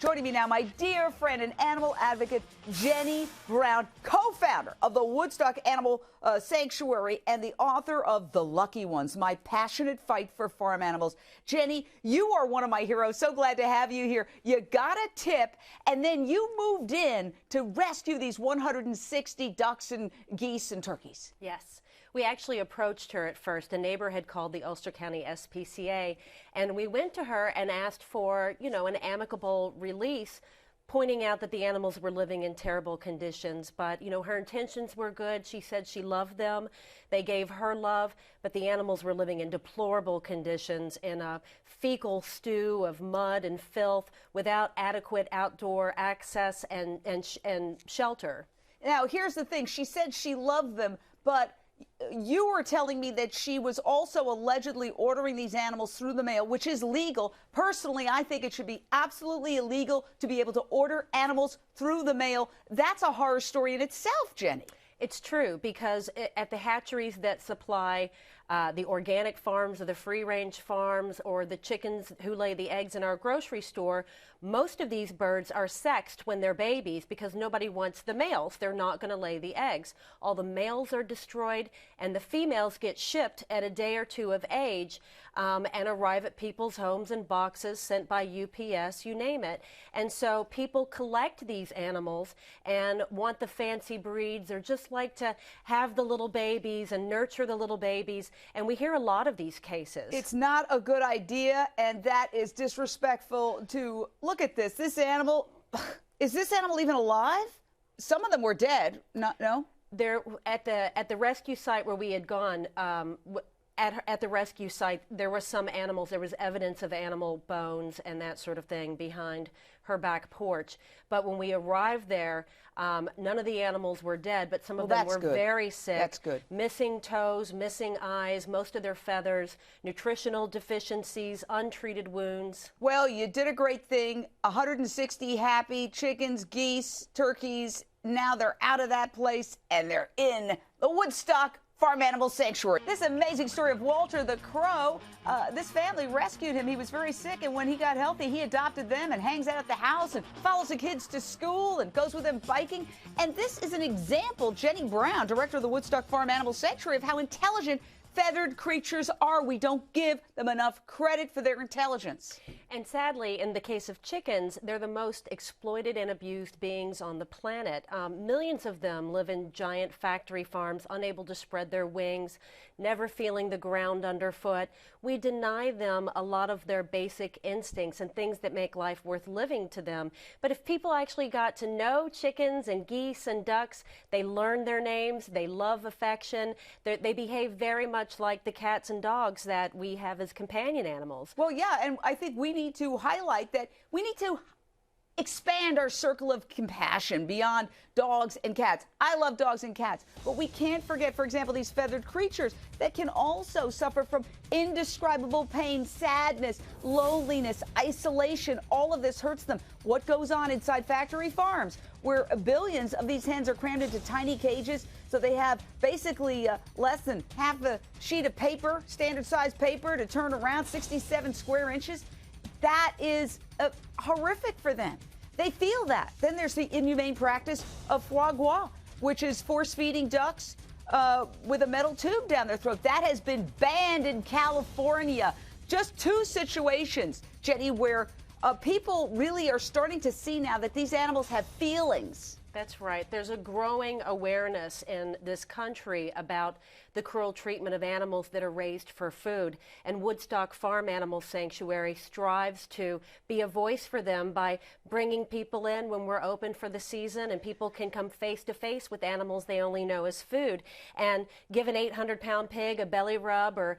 Joining me now, my dear friend and animal advocate, Jenny Brown, co-founder of the Woodstock Animal Sanctuary and the author of The Lucky Ones, My Passionate Fight for Farm Animals. Jenny, you are one of my heroes. So glad to have you here. You got a tip, and then you moved in to rescue these 160 ducks and geese and turkeys. Yes. We actually approached her at first. A neighbor had called the Ulster County SPCA, and we went to her and asked for, an amicable release, pointing out that the animals were living in terrible conditions. But, her intentions were good. She said she loved them. They gave her love, but the animals were living in deplorable conditions in a fecal stew of mud and filth without adequate outdoor access and shelter. Now, here's the thing. She said she loved them, but you were telling me that she was also allegedly ordering these animals through the mail, which is legal. Personally, I think it should be absolutely illegal to be able to order animals through the mail. That's a horror story in itself, Jenny. It's true, because at the hatcheries that supply the organic farms or the free-range farms or the chickens who lay the eggs in our grocery store, most of these birds are sexed when they're babies because nobody wants the males. They're not going to lay the eggs. All the males are destroyed, and the females get shipped at a day or two of age and arrive at people's homes in boxes sent by UPS, you name it. And so people collect these animals and want the fancy breeds or just like to have the little babies and nurture the little babies. And we hear a lot of these cases. It's not a good idea, and that is disrespectful to, look at this. This animal, is this animal even alive? Some of them were dead. No? They're at the rescue site where we had gone, at the rescue site, there were some animals. There was evidence of animal bones and that sort of thing behind her back porch. But when we arrived there, none of the animals were dead, but some of them were very sick. That's good. Missing toes, missing eyes, most of their feathers, nutritional deficiencies, untreated wounds. Well, you did a great thing. 160 happy chickens, geese, turkeys. Now they're out of that place and they're in the Woodstock Farm Animal Sanctuary. This amazing story of Walter the Crow. This family rescued him. He was very sick, and when he got healthy, he adopted them and hangs out at the house and follows the kids to school and goes with them biking. And this is an example, Jenny Brown, director of the Woodstock Farm Animal Sanctuary, of how intelligent feathered creatures are. We don't give them enough credit for their intelligence. And sadly, in the case of chickens, they're the most exploited and abused beings on the planet. Millions of them live in giant factory farms, unable to spread their wings, never feeling the ground underfoot. We deny them a lot of their basic instincts and things that make life worth living to them. But if people actually got to know chickens and geese and ducks, they learn their names, they love affection, they behave very much like the cats and dogs that we have as companion animals. Well, yeah, and I think we need to highlight that we need to expand our circle of compassion beyond dogs and cats. I love dogs and cats, but we can't forget, for example, these feathered creatures that can also suffer from indescribable pain, sadness, loneliness, isolation. All of this hurts them. What goes on inside factory farms where billions of these hens are crammed into tiny cages, so they have basically less than half a sheet of paper, standard size paper, to turn around, 67 square inches? That is horrific for them. They feel that. Then there's the inhumane practice of foie gras, which is force-feeding ducks with a metal tube down their throat. That has been banned in California. Just two situations, Jenny, where people really are starting to see now that these animals have feelings. That's right. There's a growing awareness in this country about the cruel treatment of animals that are raised for food. And Woodstock Farm Animal Sanctuary strives to be a voice for them by bringing people in when we're open for the season, and people can come face to face with animals they only know as food, and give an 800-pound pig a belly rub, or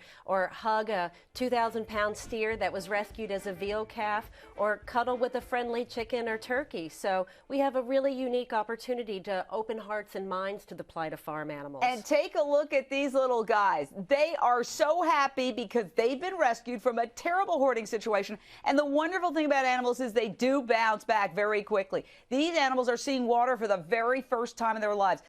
hug a 2,000-pound steer that was rescued as a veal calf, or cuddle with a friendly chicken or turkey. So we have a really unique opportunity to open hearts and minds to the plight of farm animals. And take a look at these little guys. They are so happy because they've been rescued from a terrible hoarding situation. And the wonderful thing about animals is they do bounce back very quickly. These animals are seeing water for the very first time in their lives.